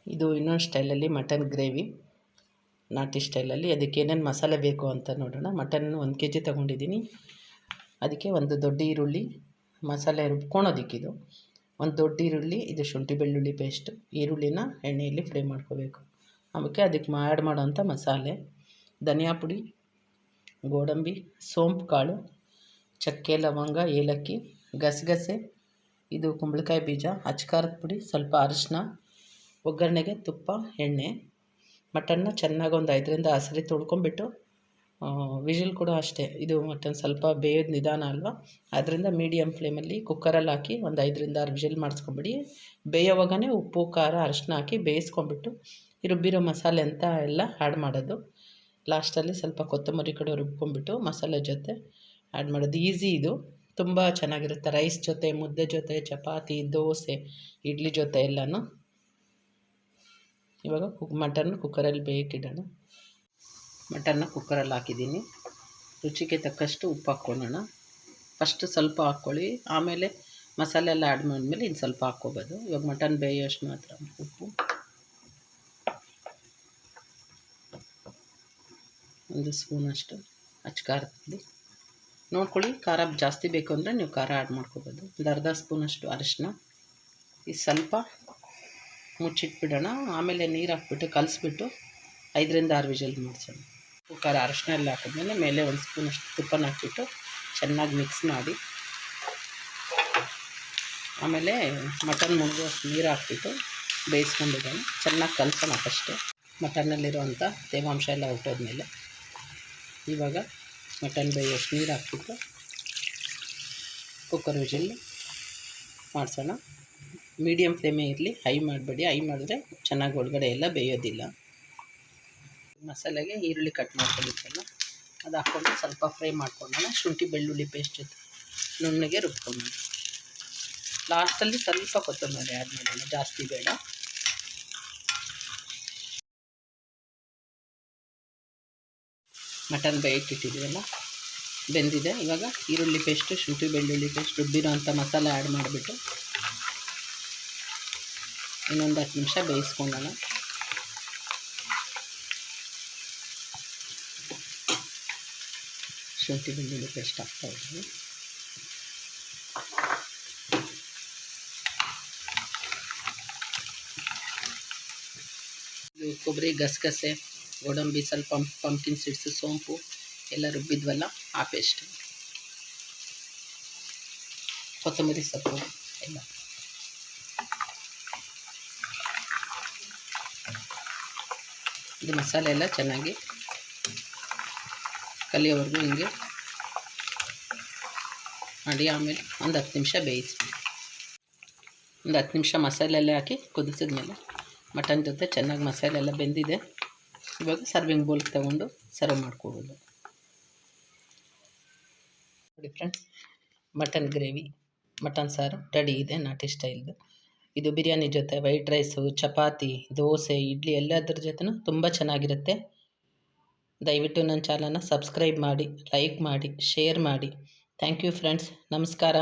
ಇದು ಇನ್ನೊಂದು ಸ್ಟೈಲಲ್ಲಿ ಮಟನ್ ಗ್ರೇವಿ, ನಾಟಿ ಸ್ಟೈಲಲ್ಲಿ. ಅದಕ್ಕೆ ಏನೇನು ಮಸಾಲೆ ಬೇಕು ಅಂತ ನೋಡೋಣ. ಮಟನ್ 1 kg ತೊಗೊಂಡಿದ್ದೀನಿ. ಅದಕ್ಕೆ ಒಂದು ದೊಡ್ಡ ಈರುಳ್ಳಿ, ಮಸಾಲೆ ರುಬ್ಕೊಳೋದಕ್ಕಿದು. ಒಂದು ದೊಡ್ಡ ಈರುಳ್ಳಿ, ಇದು ಶುಂಠಿ ಬೆಳ್ಳುಳ್ಳಿ ಪೇಸ್ಟ್. ಈರುಳ್ಳಿನ ಎಣ್ಣೆಯಲ್ಲಿ ಫ್ರೈ ಮಾಡ್ಕೋಬೇಕು. ಆಮೇಲೆ ಅದಕ್ಕೆ ಆ್ಯಡ್ ಮಾಡೋಂಥ ಮಸಾಲೆ: ಧನಿಯಾ ಪುಡಿ, ಗೋಡಂಬಿ, ಸೋಂಪು ಕಾಳು, ಚಕ್ಕೆ, ಲವಂಗ, ಏಲಕ್ಕಿ, ಗಸಗಸೆ, ಇದು ಕುಂಬಳಕಾಯಿ ಬೀಜ, ಅಚ್ಕಾರದ ಪುಡಿ, ಸ್ವಲ್ಪ ಅರಿಶಿನ, ಒಗ್ಗರಣೆಗೆ ತುಪ್ಪ, ಎಣ್ಣೆ. ಮಟನ್ನ ಚೆನ್ನಾಗಿ ಒಂದು 5ರಿಂದ 6 ಸರಿ ತೊಳ್ಕೊಂಬಿಟ್ಟು, ವಿಜಿಲ್ ಕೂಡ ಅಷ್ಟೇ. ಇದು ಮಟನ್ ಸ್ವಲ್ಪ ಬೇಯೋದು ನಿಧಾನ ಅಲ್ವಾ, ಆದ್ದರಿಂದ ಮೀಡಿಯಮ್ ಫ್ಲೇಮಲ್ಲಿ ಕುಕ್ಕರಲ್ಲಿ ಹಾಕಿ ಒಂದು 5ರಿಂದ 6 ವಿಜಿಲ್ ಮಾಡಿಸ್ಕೊಂಬಿಡಿ. ಬೇಯೋವಾಗನೇ ಉಪ್ಪು, ಖಾರ, ಅರಿಶಿನ ಹಾಕಿ ಬೇಯಿಸ್ಕೊಂಬಿಟ್ಟು ಈ ರುಬ್ಬಿರೋ ಮಸಾಲೆ ಅಂತ ಎಲ್ಲ ಆ್ಯಡ್ ಮಾಡೋದು. ಲಾಸ್ಟಲ್ಲಿ ಸ್ವಲ್ಪ ಕೊತ್ತಂಬರಿ ಕಡೆ ರುಬ್ಕೊಂಬಿಟ್ಟು ಮಸಾಲೆ ಜೊತೆ ಆ್ಯಡ್ ಮಾಡೋದು. ಈಸಿ ಇದು, ತುಂಬ ಚೆನ್ನಾಗಿರುತ್ತೆ. ರೈಸ್ ಜೊತೆ, ಮುದ್ದೆ ಜೊತೆ, ಚಪಾತಿ, ದೋಸೆ, ಇಡ್ಲಿ ಜೊತೆ ಎಲ್ಲನೂ. ಇವಾಗ ಮಟನ್ ಕುಕ್ಕರಲ್ಲಿ ಬೇಯಕ್ಕಿಡೋಣ. ಮಟನ್ನ ಕುಕ್ಕರಲ್ಲಿ ಹಾಕಿದ್ದೀನಿ. ರುಚಿಗೆ ತಕ್ಕಷ್ಟು ಉಪ್ಪು ಹಾಕ್ಕೊಳ್ಳೋಣ. ಫಸ್ಟ್ ಸ್ವಲ್ಪ ಹಾಕ್ಕೊಳ್ಳಿ, ಆಮೇಲೆ ಮಸಾಲೆ ಎಲ್ಲ ಆ್ಯಡ್ ಮಾಡಿದ್ಮೇಲೆ ಇನ್ನು ಸ್ವಲ್ಪ ಹಾಕ್ಕೋಬೋದು. ಇವಾಗ ಮಟನ್ ಬೇಯೋಷ್ಟು ಮಾತ್ರ ಉಪ್ಪು, 1 ಸ್ಪೂನಷ್ಟು ಅಚ್ಕಾರದ ಪುಡಿ. ನೋಡ್ಕೊಳ್ಳಿ, ಖಾರ ಜಾಸ್ತಿ ಬೇಕು ಅಂದರೆ ನೀವು ಖಾರ ಆ್ಯಡ್ ಮಾಡ್ಕೋಬೋದು. ಒಂದು ಅರ್ಧ ಸ್ಪೂನಷ್ಟು ಅರಿಶಿನ. ಇದು ಸ್ವಲ್ಪ ಮುಚ್ಚಿಟ್ಬಿಡೋಣ. ಆಮೇಲೆ ನೀರು ಹಾಕ್ಬಿಟ್ಟು ಕಲಿಸ್ಬಿಟ್ಟು 5ರಿಂದ 6 ವಿಜಿಲ್ ಮಾಡಿಸೋಣ. ಉಪ್ಪು, ಖಾರ, ಅರಿಶಿನ ಎಲ್ಲ ಹಾಕಿದ್ಮೇಲೆ ಮೇಲೆ 1 ಸ್ಪೂನಷ್ಟು ತುಪ್ಪನ ಹಾಕ್ಬಿಟ್ಟು ಚೆನ್ನಾಗಿ ಮಿಕ್ಸ್ ಮಾಡಿ, ಆಮೇಲೆ ಮಟನ್ ಮುಳುಗುವಷ್ಟು ನೀರು ಹಾಕ್ಬಿಟ್ಟು ಬೇಯಿಸ್ಕೊಂಡಿದ್ದಾನೆ. ಚೆನ್ನಾಗಿ ಕಲಸೋಣ ಫಸ್ಟು. ಮಟನ್ನಲ್ಲಿರುವಂಥ ತೇವಾಂಶ ಎಲ್ಲ ಹೊರಟೋದ್ಮೇಲೆ ಇವಾಗ ಮಟನ್ ಬೇಯೋಷ್ಟು ನೀರು ಹಾಕ್ಬಿಟ್ಟು ಕುಕ್ಕರ್ ವಿಜಿಲ್ ಮಾಡಿಸೋಣ. ಮೀಡಿಯಮ್ ಫ್ಲೇಮೇ ಇರಲಿ, ಹೈ ಮಾಡಬೇಡಿ. ಹೈ ಮಾಡಿದ್ರೆ ಚೆನ್ನಾಗಿ ಒಳಗಡೆ ಎಲ್ಲ ಬೇಯೋದಿಲ್ಲ. ಮಸಾಲೆಗೆ ಈರುಳ್ಳಿ ಕಟ್ ಮಾಡ್ಕೊಂಡಿದ್ದಲ್ಲ ಅದು ಹಾಕ್ಕೊಂಡು ಸ್ವಲ್ಪ ಫ್ರೈ ಮಾಡ್ಕೊಳ್ಳೋಣ. ಶುಂಠಿ ಬೆಳ್ಳುಳ್ಳಿ ಪೇಸ್ಟ್ ಜೊತೆ ನುಣ್ಣಗೆ ರುಬ್ಕೊಳ್ಳೋಣ. ಲಾಸ್ಟಲ್ಲಿ ಸ್ವಲ್ಪ ಕೊತ್ತಂಬರಿ ಆ್ಯಡ್ ಮಾಡೋಣ, ಜಾಸ್ತಿ ಬೇಡ. ಮಟನ್ ಬೇಯಕ್ಕಿಟ್ಟಿದ್ದೀವಲ್ಲ, ಬೆಂದಿದೆ. ಇವಾಗ ಈರುಳ್ಳಿ ಪೇಸ್ಟು, ಶುಂಠಿ ಬೆಳ್ಳುಳ್ಳಿ ಪೇಸ್ಟ್, ರುಬ್ಬಿರೋ ಅಂಥ ಮಸಾಲೆ ಆ್ಯಡ್ ಮಾಡಿಬಿಟ್ಟು ಇನ್ನೊಂದು 10 ನಿಮಿಷ ಬೇಯಿಸ್ಕೊಳ್ಳೋಣ. ಶುಂಠಿ ಬೆಳ್ಳುಳ್ಳಿ ಪೇಸ್ಟ್ ಹಾಕ್ತಾಯಿದ್ದೀವಿ. ಇದು ಕೊಬ್ಬರಿ, ಗಸಗಸೆ, ಗೋಡಂಬಿ, ಸ್ವಲ್ಪ ಪಂಪ್ಕಿನ್ ಸೀಡ್ಸು, ಸೋಂಪು ಎಲ್ಲ ರುಬ್ಬಿದ್ವಲ್ಲ ಆ ಪೇಸ್ಟ್, ಕೊತ್ತಂಬರಿ ಸೊಪ್ಪು ಎಲ್ಲ. ಇದು ಮಸಾಲೆ ಎಲ್ಲ ಚೆನ್ನಾಗಿ ಕಲಿಯೋವರೆಗೂ ಹಿಂಗೆ ಮಾಡಿ, ಆಮೇಲೆ ಒಂದು 10 ನಿಮಿಷ ಬೇಯಿಸಿ. ಒಂದು 10 ನಿಮಿಷ ಮಸಾಲೆ ಎಲ್ಲ ಹಾಕಿ ಕುದಿಸಿದ್ಮೇಲೆ ಮಟನ್ ಜೊತೆ ಚೆನ್ನಾಗಿ ಮಸಾಲೆ ಎಲ್ಲ ಬೆಂದಿದೆ. ಇವಾಗ ಸರ್ವಿಂಗ್ ಬೌಲ್ಗೆ ತಗೊಂಡು ಸರ್ವ್ ಮಾಡ್ಕೋಬೋದು. ನೋಡಿ ಫ್ರೆಂಡ್ಸ್, ಮಟನ್ ಗ್ರೇವಿ, ಮಟನ್ ಸಾರು ರೆಡಿ ಇದೆ, ನಾಟಿ ಸ್ಟೈಲ್ದು. ಇದು ಬಿರಿಯಾನಿ ಜೊತೆ, ವೈಟ್ ರೈಸು, ಚಪಾತಿ, ದೋಸೆ, ಇಡ್ಲಿ ಎಲ್ಲದ್ರ ಜೊತೆನೂ ತುಂಬ ಚೆನ್ನಾಗಿರುತ್ತೆ. ದಯವಿಟ್ಟು ನನ್ನ ಚಾನಲ್ನ ಸಬ್ಸ್ಕ್ರೈಬ್ ಮಾಡಿ, ಲೈಕ್ ಮಾಡಿ, ಶೇರ್ ಮಾಡಿ. Thank you friends. ನಮಸ್ಕಾರ.